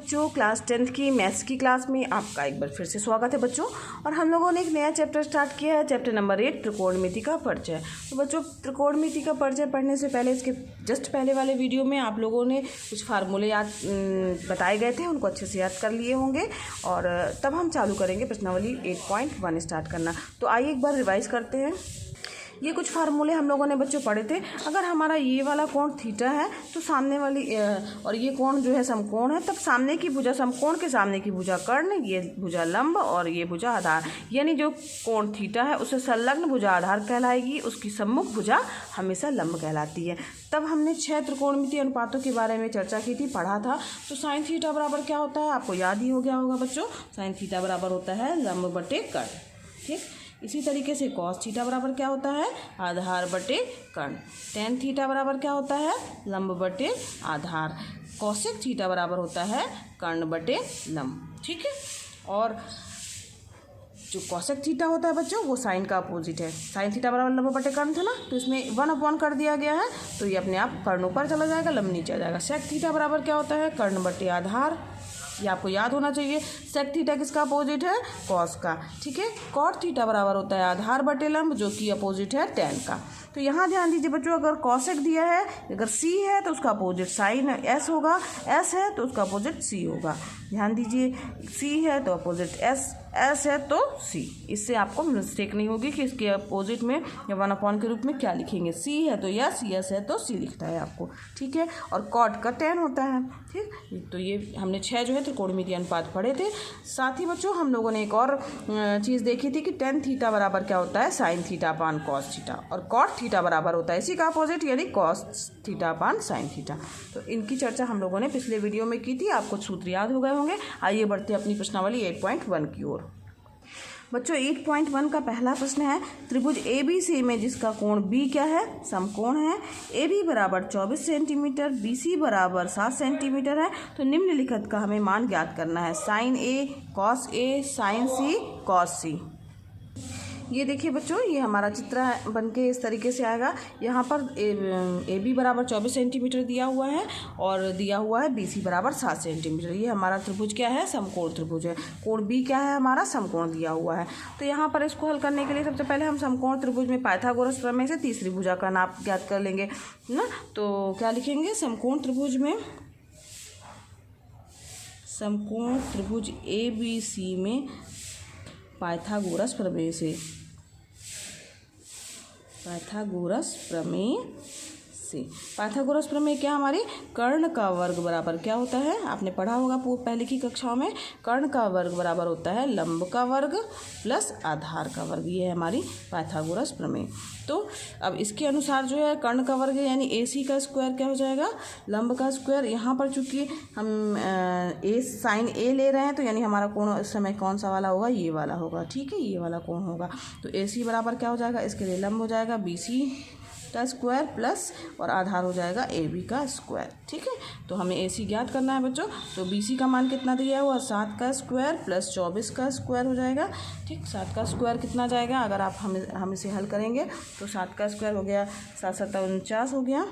बच्चों, class 10th की maths की क्लास में आपका एक बार फिर से स्वागत है बच्चों। और हम लोगों ने एक नया चैप्टर स्टार्ट किया है, चैप्टर नंबर 8 त्रिकोणमिति का परिचय। तो बच्चों, त्रिकोणमिति का परिचय पढ़ने से पहले इसके जस्ट पहले वाले वीडियो में आप लोगों ने कुछ फार्मूले याद बताए गए थे, उनको अच्छे से याद कर लिए होंगे। और तब हम चालू करेंगे प्रश्नावली 8.1 स्टार्ट करना। तो आइए एक बार रिवाइज करते हैं। ये कुछ फार्मूले हम लोगों ने बच्चों पढ़े थे। अगर हमारा ये वाला कोण थीटा है तो सामने वाली और ये कोण जो है समकोण है, तब सामने की भुजा समकोण के सामने की भुजा कर्ण, ये भुजा लंब और ये भुजा आधार। यानी जो कोण थीटा है उससे संलग्न भुजा आधार कहलाएगी, उसकी सम्मुख भुजा हमेशा लंब कहलाती है। तब हमने 6 त्रिकोणमितीय अनुपातों के बारे में चर्चा की थी, पढ़ा था। तो साइन थीटा बराबर क्या होता है आपको याद ही हो गया होगा बच्चों। साइन थीटा बराबर होता है लंब बटे कर्ण। ठीक, इसी तरीके से कॉस थीटा बराबर क्या होता है आधार बटे कर्ण। टेन थीटा बराबर क्या होता है लंब बटे आधार। कॉसेक थीटा बराबर होता है कर्ण बटे लंब। ठीक है, और जो कॉसेक थीटा होता है बच्चों वो साइन का अपोजिट है। साइन थीटा बराबर लंब बटे कर्ण था ना, तो इसमें 1/1 कर दिया गया है, तो ये अपने आप कर्ण ऊपर चला जाएगा, लंब नीचे आ जाएगा। सेक थीटा बराबर क्या होता है कर्ण बटे आधार। ये आपको याद होना चाहिए। सेक थीटा किसका अपोजिट है कॉस का। ठीक है, कॉट थीटा बराबर होता है आधार बटे लंब, जो कि अपोजिट है टेन का। तो यहाँ ध्यान दीजिए बच्चों, अगर कॉसेक दिया है, अगर सी है तो उसका अपोजिट साइन एस होगा, एस है तो उसका अपोजिट सी होगा। ध्यान दीजिए, सी है तो अपोजिट एस, एस है तो सी। इससे आपको मिस्टेक नहीं होगी कि इसके अपोजिट में या 1/, के रूप में क्या लिखेंगे। सी है तो यस, यस है तो सी लिखता है आपको। ठीक है, और कॉट का टेन होता है। ठीक, तो ये हमने 6 जो है त्रिकोणमितीय अनुपात पढ़े थे। साथ ही बच्चों हम लोगों ने एक और चीज़ देखी थी कि टेन थीटा बराबर क्या होता है sine theta upon cos theta, और कॉट थीटा बराबर होता है इसी का अपोजिट यानी cos theta upon sine theta. तो इनकी चर्चा हम लोगों ने पिछले वीडियो में की थी, आपको सूत्र याद हो गए होंगे। आइए बढ़ते हैं अपनी प्रश्नावली 8.1 की ओर। बच्चों 8.1 का पहला प्रश्न है, त्रिभुज ABC में जिसका कोण B क्या है समकोण है। AB बराबर 24 सेंटीमीटर, BC बराबर 7 सेंटीमीटर है। तो निम्नलिखित का हमें मान ज्ञात करना है। Sine A cos A sine C cos C। ये देखिए बच्चों, ये हमारा चित्र बन के इस तरीके से आएगा। यहाँ पर AB बराबर 24 सेंटीमीटर दिया हुआ है और दिया हुआ है BC बराबर 7 सेंटीमीटर। ये हमारा त्रिभुज क्या है समकोण त्रिभुज है। कोण B क्या है हमारा समकोण दिया हुआ है। तो यहाँ पर इसको हल करने के लिए सबसे पहले हम समकोण त्रिभुज में पाइथागोरस प्रमेय से तीसरी भुजा का नाप ज्ञात कर लेंगे ना। तो क्या लिखेंगे, समकोण त्रिभुज में, समकोण त्रिभुज ABC में पाइथागोरस प्रमेय से, पाइथागोरस प्रमेय से। पाइथागोरस प्रमेय क्या हमारी कर्ण का वर्ग बराबर क्या होता है, आपने पढ़ा होगा पहले की कक्षाओं में। कर्ण का वर्ग बराबर होता है लंब का वर्ग प्लस आधार का वर्ग। ये है हमारी पाइथागोरस प्रमेय। तो अब इसके अनुसार जो है कर्ण का वर्ग यानी AC का स्क्वायर क्या हो जाएगा लंब का स्क्वायर। यहाँ पर चूंकि हम साइन A ले रहे हैं तो यानी हमारा कोण इस समय कौन सा वाला होगा, ये वाला होगा। ठीक है, ये वाला कोण होगा। तो AC बराबर क्या हो जाएगा, इसके लिए लंब हो जाएगा BC का स्क्वायर प्लस और आधार हो जाएगा AB का स्क्वायर। ठीक है, तो हमें AC ज्ञात करना है बच्चों। तो BC का मान कितना दिया हुआ 7 का स्क्वायर प्लस 24 का स्क्वायर हो जाएगा। ठीक, 7 का स्क्वायर कितना जाएगा, अगर आप हम इसे हल करेंगे तो 7 का स्क्वायर हो गया 7 7 49 हो गया,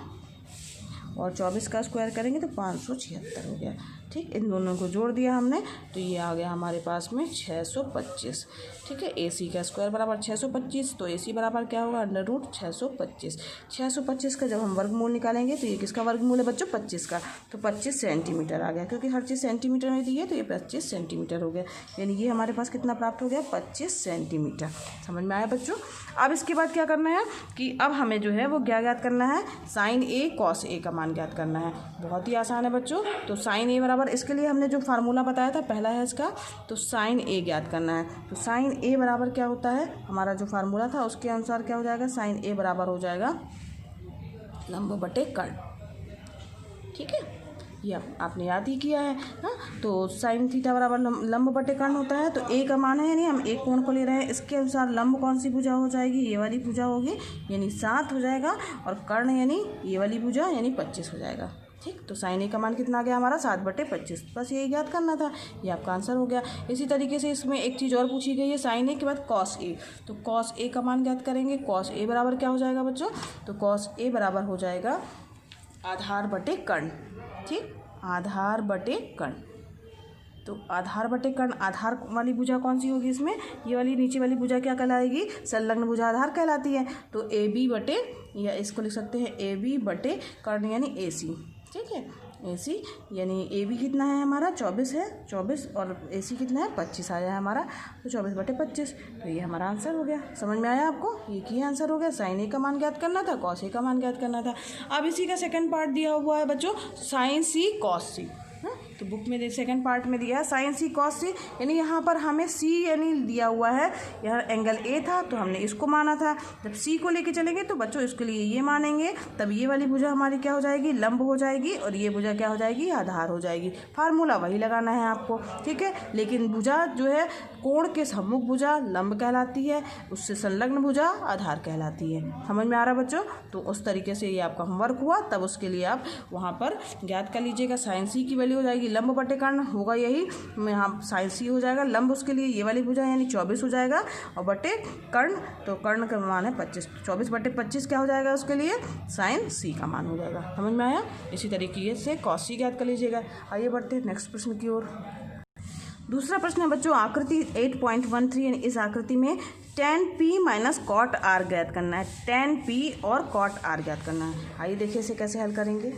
और 24 का स्क्वायर करेंगे तो 576 हो गया। ठीक, इन दोनों को जोड़ दिया हमने तो ये आ गया हमारे पास में 625। ठीक है, AC का स्क्वायर बराबर 625, तो AC बराबर क्या होगा √625। 625 का जब हम वर्गमूल निकालेंगे तो ये किसका वर्गमूल है बच्चों 25 का, तो 25 सेंटीमीटर आ गया। क्योंकि हर चीज़ सेंटीमीटर में दी है तो ये 25 सेंटीमीटर हो गया। यानी ये हमारे पास कितना प्राप्त हो गया 25 सेंटीमीटर। समझ में आया बच्चों। अब इसके बाद क्या करना है कि अब हमें जो है वो क्या ज्ञात करना है साइन A कॉस A का मान ज्ञात करना है। बहुत ही आसान है बच्चों। तो साइन A बराबर, इसके लिए हमने जो फार्मूला बताया था पहला है इसका, तो साइन A ज्ञात करना है। तो साइन A बराबर क्या होता है, हमारा जो फार्मूला था उसके अनुसार क्या हो जाएगा, साइन A बराबर हो जाएगा लंब बटे कर्ण। ठीक है, ये आपने याद ही किया है ना। तो साइन थीटा बराबर लंब बटे कर्ण होता है। तो A का मान है यानी हम एक कोण को ले रहे हैं, इसके अनुसार लंब कौन सी भुजा हो जाएगी, ये वाली भुजा होगी यानी 7 हो जाएगा, और कर्ण यानी ये वाली भुजा यानी 25 हो जाएगा। ठीक, तो साइन A का मान कितना आ गया हमारा 7/25। बस यही ज्ञात करना था, ये आपका आंसर हो गया। इसी तरीके से इसमें एक चीज़ और पूछी गई है साइन A के बाद कॉस A। तो कॉस A का मान ज्ञात करेंगे। कॉस A बराबर क्या हो जाएगा बच्चों, तो कॉस A बराबर हो जाएगा आधार बटे कर्ण। ठीक, आधार बटे कर्ण। तो आधार बटे कर्ण, आधार वाली भुजा कौन सी होगी इसमें, ये वाली नीचे वाली भुजा क्या कहलाएगी, संलग्न भुजा आधार कहलाती है। तो ए बी बटे, या इसको लिख सकते हैं ए बी बटे कर्ण यानी ए सी, ठीक है। ए सी यानी ए बी कितना है हमारा 24 है, 24 और ए सी कितना है 25 आया है हमारा, तो 24 बटे 25। तो ये हमारा आंसर हो गया। समझ में आया आपको, ये आंसर हो गया। साइन ए का मान ज्ञात करना था, कॉस ए का मान ज्ञात करना था। अब इसी का सेकंड पार्ट दिया हुआ है बच्चों, साइन सी कॉस सी। तो बुक में सेकंड पार्ट में दिया है साइन सी कॉस सी, यानी यहाँ पर हमें सी यानी दिया हुआ है, यहाँ एंगल ए था तो हमने इसको माना था। जब सी को लेके चलेंगे तो बच्चों इसके लिए ये मानेंगे, तब ये वाली भुजा हमारी क्या हो जाएगी, लंब हो जाएगी, और ये भुजा क्या हो जाएगी, आधार हो जाएगी। फार्मूला वही लगाना है आपको, ठीक है। लेकिन भुजा जो है कोण के सम्मुख भुजा लंब कहलाती है, उससे संलग्न भुजा आधार कहलाती है। समझ में आ रहा है बच्चों। तो उस तरीके से ये आपका होमवर्क हुआ, तब उसके लिए आप वहाँ पर ज्ञात कर लीजिएगा। साइन सी की वैल्यू हो जाएगी लंब बटे कर्ण, होगा यही, यहाँ साइन सी हो जाएगा, लंब उसके लिए ये वाली भुजा यानी 24 हो जाएगा, और बटे कर्ण, तो कर्ण का मान है 25, 24 बटे 25 क्या हो जाएगा उसके लिए, साइन सी का मान हो जाएगा। समझ में आया। इसी तरीके से कॉस सी ज्ञात कर लीजिएगा। आइए बढ़ते हैं नेक्स्ट प्रश्न की ओर। दूसरा प्रश्न है बच्चों आकृति 8.13, यानी इस आकृति में tan p minus cot R ज्ञात करना है। tan p और कॉट आर ज्ञात करना है। आइए देखिए इसे कैसे हल करेंगे।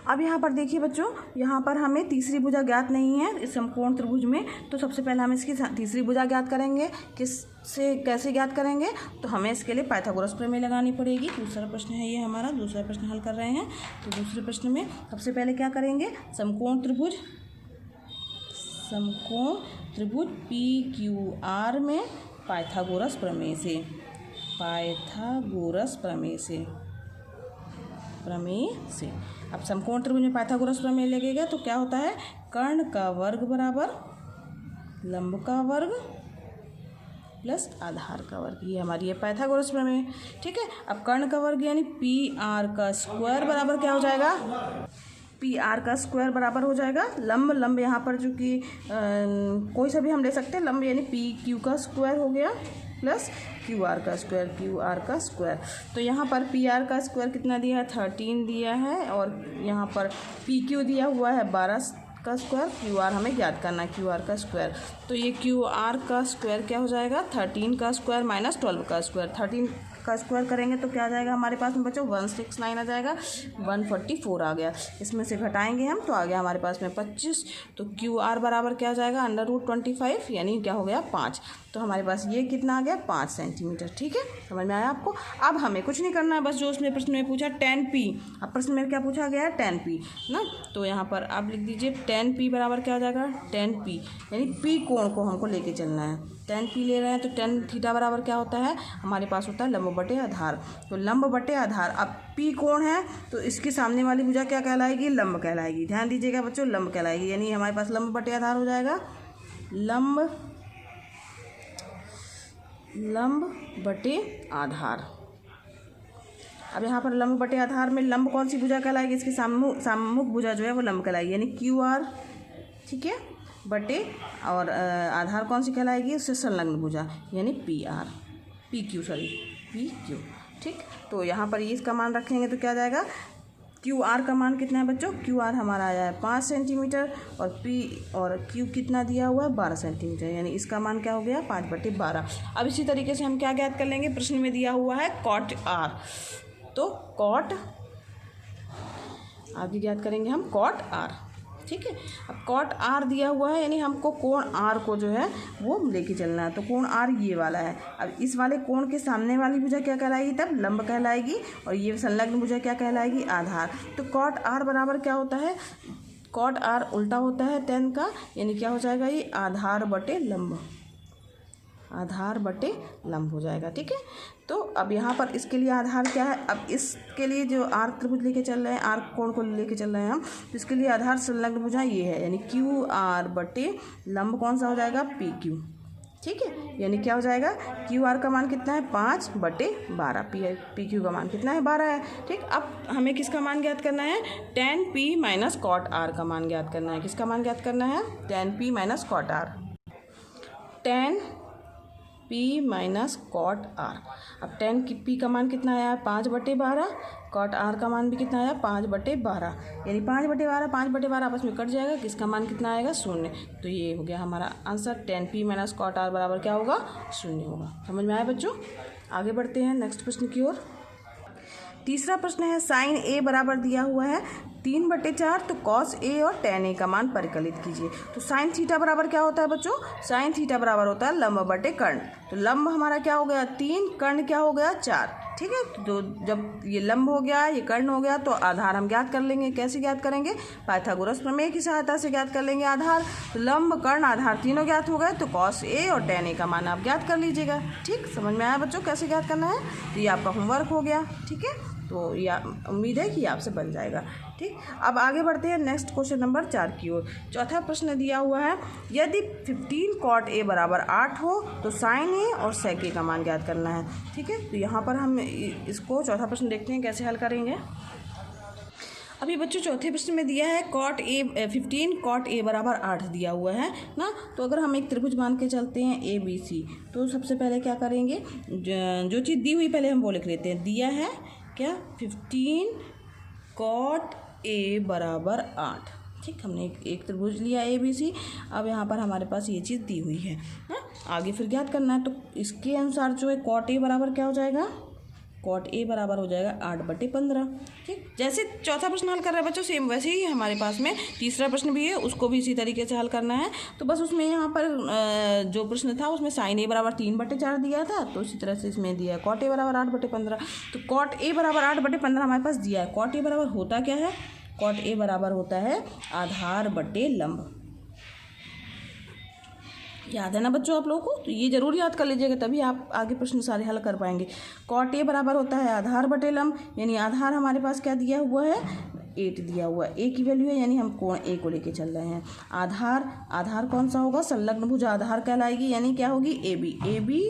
अब यहाँ पर देखिए बच्चों, यहाँ पर हमें तीसरी भुजा ज्ञात नहीं है इस समकोण त्रिभुज में, तो सबसे पहले हम इसकी तीसरी भुजा ज्ञात करेंगे। किससे कैसे ज्ञात करेंगे, तो हमें इसके लिए पाइथागोरस प्रमेय लगानी पड़ेगी। दूसरा प्रश्न है ये हमारा, दूसरा प्रश्न हल कर रहे हैं। तो दूसरे प्रश्न में सबसे पहले क्या करेंगे, समकोण त्रिभुज पी क्यू आर में पाइथागोरस प्रमेय से अब समकोण त्रिभुज में पाइथागोरस प्रमेय लगेगा तो क्या होता है, कर्ण का वर्ग बराबर लंब का वर्ग प्लस आधार का वर्ग, ये हमारी है पाइथागोरस प्रमेय, ठीक है। अब कर्ण का वर्ग यानी पी आर का स्क्वायर बराबर क्या हो जाएगा, पी आर का स्क्वायर बराबर हो जाएगा लंब यहाँ पर जो कि कोई सा भी हम ले सकते हैं, लंब यानी पी क्यू का स्क्वायर हो गया प्लस क्यू आर का स्क्वायर। तो यहाँ पर पी आर का स्क्वायर कितना दिया है, 13 दिया है, और यहाँ पर पी क्यू दिया हुआ है 12 का स्क्वायर, क्यू आर हमें ज्ञात करना है क्यू आर का स्क्वायर। तो ये क्यू आर का स्क्वायर क्या हो जाएगा, 13 का स्क्वायर माइनस 12 का स्क्वायर। 13 का स्क्वायर करेंगे तो क्या आ जाएगा हमारे पास में बच्चों, 169 आ जाएगा, 144 आ गया। इसमें से घटाएंगे हम तो आ गया हमारे पास में 25। तो क्यू आर बराबर क्या हो जाएगा, √25 यानी क्या हो गया 5। तो हमारे पास ये कितना आ गया, 5 सेंटीमीटर, ठीक है। समझ में आया आपको। अब हमें कुछ नहीं करना है, बस जो उसने प्रश्न में पूछा tan p, अब प्रश्न में क्या पूछा गया है, tan p ना, तो यहाँ पर आप लिख दीजिए tan p बराबर क्या हो जाएगा, tan p यानी p कोण को हमको लेके चलना है। tan p ले रहे हैं तो tan थीटा बराबर क्या होता है, हमारे पास होता है लंब बटे आधार। तो लंब बटे आधार, अब p कोण है तो इसकी सामने वाली भुजा क्या कहलाएगी, लंब कहलाएगी। ध्यान दीजिएगा बच्चों, लंब कहलाएगी, यानी हमारे पास लंब बटे आधार हो जाएगा, लंब बटे आधार। अब यहाँ पर लंब बटे आधार में लंब कौन सी भुजा कहलाएगी, इसकी सम्मुख भुजा जो है वो लंब कहलाएगी, यानी क्यू आर, ठीक है, बटे और आधार कौन सी कहलाएगी, उससे संलग्न भुजा यानी पी क्यू, ठीक। तो यहाँ पर इसका मान रखेंगे तो क्या आ जाएगा, क्यू आर का मान कितना है बच्चों, क्यू आर हमारा आया है 5 सेंटीमीटर, और पी और क्यू कितना दिया हुआ है 12 सेंटीमीटर, यानी इसका मान क्या हो गया 5/12। अब इसी तरीके से हम क्या ज्ञात कर लेंगे, प्रश्न में दिया हुआ है कॉट आर, तो कॉट आगे ज्ञात करेंगे हम कॉट आर, ठीक है। अब कॉट आर दिया हुआ है यानी हमको कोण आर को जो है वो लेके चलना है। तो कोण आर ये वाला है, अब इस वाले कोण के सामने वाली भुजा क्या कहलाएगी, तब लंब कहलाएगी, और ये संलग्न भुजा क्या कहलाएगी, आधार। तो कॉट आर बराबर क्या होता है, कॉट आर उल्टा होता है tan का, यानी क्या हो जाएगा, ये आधार बटे लंब हो जाएगा, ठीक है। तो अब यहाँ पर इसके लिए आधार क्या है, अब इसके लिए जो आर त्रिभुज लेके चल रहे हैं, आर कोण को लेके चल रहे हैं हम, तो इसके लिए आधार संलग्न भुजा ये है, यानी क्यू आर बटे लंब कौन सा हो जाएगा, पी क्यू, ठीक है। यानी क्या हो जाएगा, क्यू आर का मान कितना है 5/12, पी क्यू का मान कितना है 12 है, ठीक। अब हमें किसका मान ज्ञात करना है, tan p minus cot R का मान ज्ञात करना है। किसका मान ज्ञात करना है, tan p minus cot R. tan P minus cot R. अब टेन की पी का मान कितना आया 5/12, कॉट आर का मान भी कितना आया 5/12, यानी 5/12 आपस में कट जाएगा, किसका मान कितना आएगा 0। तो ये हो गया हमारा answer, 10p minus cot are बराबर क्या होगा 0 होगा। समझ में आया बच्चों? आगे बढ़ते हैं नेक्स्ट प्रश्न की ओर। तीसरा प्रश्न है साइन ए बराबर दिया हुआ है 3/4, तो कॉस ए और टेन ए का मान परिकलित कीजिए। तो साइन थीटा बराबर क्या होता है बच्चों? साइन थीटा बराबर होता है लंब बटे कर्ण। तो लंब हमारा क्या हो गया 3, कर्ण क्या हो गया 4। ठीक है, तो जब ये लंब हो गया, ये कर्ण हो गया, तो आधार हम ज्ञात कर लेंगे। कैसे ज्ञात करेंगे? पाइथागोरस प्रमेय की सहायता से ज्ञात कर लेंगे आधार। तो लंब, कर्ण, आधार तीनों ज्ञात हो गए, तो कॉस ए और टेन ए का मान आप ज्ञात कर लीजिएगा। ठीक, समझ में आया बच्चों कैसे ज्ञात करना है? तो ये आपका होमवर्क हो गया। ठीक है, तो ये उम्मीद है कि आपसे बन जाएगा। ठीक, अब आगे बढ़ते हैं नेक्स्ट क्वेश्चन नंबर 4 की ओर। चौथा प्रश्न दिया हुआ है यदि 15 कॉट ए बराबर 8 हो तो साइन ए और सेक ए का मान ज्ञात करना है। ठीक है, तो यहाँ पर हम इसको चौथा प्रश्न देखते हैं कैसे हल करेंगे। अभी बच्चों चौथे प्रश्न में दिया है 15 कॉट ए बराबर 8 दिया हुआ है ना। तो अगर हम एक त्रिभुज मान के चलते हैं ABC, तो सबसे पहले क्या करेंगे, जो चीज़ दी हुई पहले हम वो लिख लेते हैं। दिया है क्या 15 कॉट ए बराबर 8। ठीक, हमने एक त्रिभुज लिया ABC। अब यहाँ पर हमारे पास ये चीज़ दी हुई है ना। आगे फिर ज्ञात करना है, तो इसके अनुसार जो है कॉट ए बराबर क्या हो जाएगा, कॉट ए बराबर हो जाएगा 8/15। ठीक, जैसे चौथा प्रश्न हल कर रहे हैं बच्चों सेम वैसे ही हमारे पास में तीसरा प्रश्न भी है, उसको भी इसी तरीके से हल करना है। तो बस उसमें यहाँ पर जो प्रश्न था उसमें साइन ए बराबर 3/4 दिया था, तो इसी तरह से इसमें दिया है कॉट ए बराबर 8/15। तो कॉट ए बराबर 8/15 हमारे पास दिया है। कॉट ए बराबर होता क्या है? कॉट ए बराबर होता है आधार बटे लंब। याद है ना बच्चों आप लोगों को? तो ये जरूर याद कर लीजिएगा, तभी आप आगे प्रश्न सारे हल कर पाएंगे। कॉट ए बराबर होता है आधार बटे लंब, यानी आधार हमारे पास क्या दिया हुआ है 8 दिया हुआ है। ए की वैल्यू है, यानी हम कोण ए को लेके चल रहे हैं। आधार कौन सा होगा? संलग्न भुजा आधार कहलाएगी, यानी क्या होगी AB।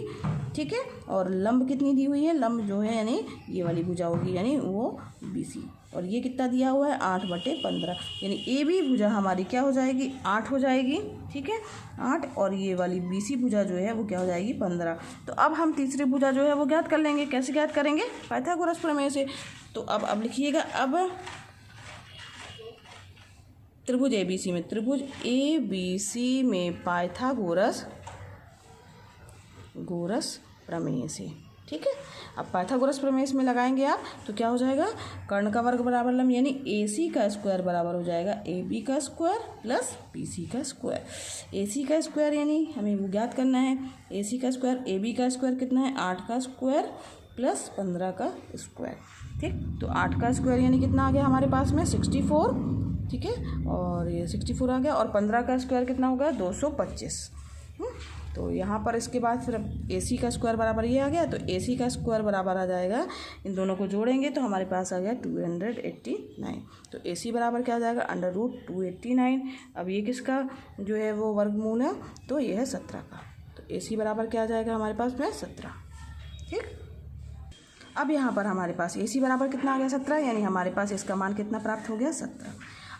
ठीक है, और लंब कितनी दी हुई है? लंब जो है यानी ये वाली भुजा होगी, यानी वो BC। और ये कितना दिया हुआ है 8/15, यानी AB भुजा हमारी क्या हो जाएगी 8 हो जाएगी। ठीक है, 8, और ये वाली BC भुजा जो है वो क्या हो जाएगी 15। तो अब हम तीसरी भुजा जो है वो ज्ञात कर लेंगे। कैसे ज्ञात करेंगे? पाइथागोरस प्रमेय से। तो अब लिखिएगा, अब त्रिभुज ABC में पाइथागोरस प्रमेय से। ठीक है, अब पाइथागोरस प्रमेय में लगाएंगे आप, तो क्या हो जाएगा कर्ण का वर्ग बराबर लंब, यानी AC का स्क्वायर बराबर हो जाएगा AB का स्क्वायर प्लस BC का स्क्वायर। AC का स्क्वायर यानी हमें वो ज्ञात करना है। AC का स्क्वायर, AB का स्क्वायर कितना है 8 का स्क्वायर प्लस 15 का स्क्वायर। ठीक, तो 8 का स्क्वायर यानी कितना आ गया हमारे पास में 64। ठीक है, और ये 64 आ गया, और 15 का स्क्वायर कितना होगा 225। तो यहाँ पर इसके बाद फिर AC का स्क्वायर बराबर ये आ गया, तो AC का स्क्वायर बराबर आ जाएगा, इन दोनों को जोड़ेंगे तो हमारे पास आ गया 289। तो AC बराबर क्या आ जाएगा √289। अब ये किसका जो है वो वर्गमूल है, तो ये है 17 का। तो AC बराबर क्या आ जाएगा हमारे पास में 17। ठीक, अब यहाँ पर हमारे पास AC बराबर कितना आ गया 17, यानी हमारे पास इसका मान कितना प्राप्त हो गया 17।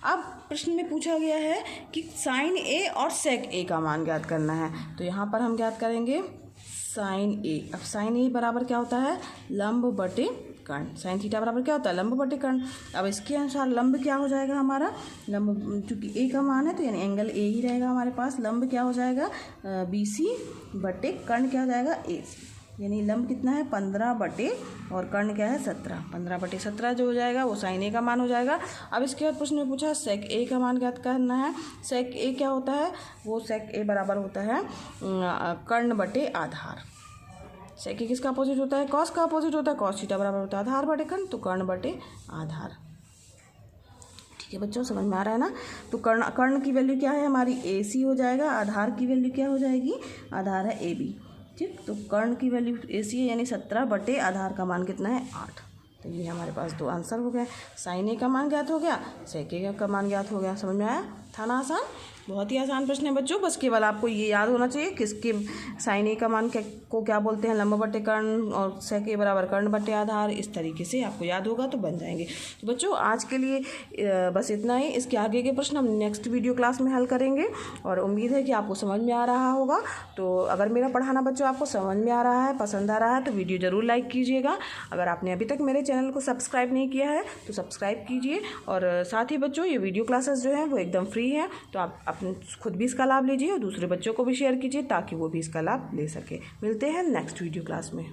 अब प्रश्न में पूछा गया है कि साइन ए और सेक ए का मान ज्ञात करना है। तो यहाँ पर हम ज्ञात करेंगे साइन ए। अब साइन ए बराबर क्या होता है लंब बटे कर्ण। साइन थीटा बराबर क्या होता है लंब बटे कर्ण। अब इसके अनुसार लंब क्या हो जाएगा हमारा, लंब चूँकि ए का मान है तो यानी एंगल ए ही रहेगा हमारे पास। लंब क्या हो जाएगा BC बटे कर्ण क्या हो जाएगा AC, यानी लंब कितना है 15 बटे और कर्ण क्या है 17। 15/17 जो हो जाएगा वो साइन ए का मान हो जाएगा। अब इसके बाद प्रश्न में पूछा सेक ए का मान ज्ञात करना है। सेक ए क्या होता है, वो सेक ए बराबर होता है कर्ण बटे आधार। सेक ए किसका अपोजिट होता है, कॉस का अपोजिट होता है। कॉस थीटा बराबर होता है आधार बटे कर्ण, तो कर्ण बटे आधार। ठीक है बच्चों, समझ में आ रहा है ना। तो कर्ण की वैल्यू क्या है हमारी AC हो जाएगा, आधार की वैल्यू क्या हो जाएगी, आधार है AB। ठीक, तो कर्ण की वैल्यू AC है, यानी 17 बटे आधार का मान कितना है 8। तो ये हमारे पास 2 आंसर हो गए। साइन ए का मान ज्ञात हो गया, सेक ए का मान ज्ञात हो गया। समझ में आया, था ना आसान। बहुत ही आसान प्रश्न है बच्चों, बस केवल आपको ये याद होना चाहिए किसके साइन ए का मान को क्या बोलते हैं, लंब बटे कर्ण, और सेक ए बराबर कर्ण बटे आधार। इस तरीके से आपको याद होगा तो बन जाएंगे। तो बच्चों आज के लिए बस इतना ही। इसके आगे के प्रश्न हम नेक्स्ट वीडियो क्लास में हल करेंगे और उम्मीद है कि आपको समझ में आ रहा होगा। तो अगर मेरा पढ़ाना बच्चों आपको समझ में आ रहा है, पसंद आ रहा है, तो वीडियो ज़रूर लाइक कीजिएगा। अगर आपने अभी तक मेरे चैनल को सब्सक्राइब नहीं किया है तो सब्सक्राइब कीजिए। और साथ ही बच्चों ये वीडियो क्लासेस जो हैं वो एकदम फ्री है, तो आप अपने खुद भी इसका लाभ लीजिए और दूसरे बच्चों को भी शेयर कीजिए ताकि वो भी इसका लाभ ले सके। मिलते हैं नेक्स्ट वीडियो क्लास में।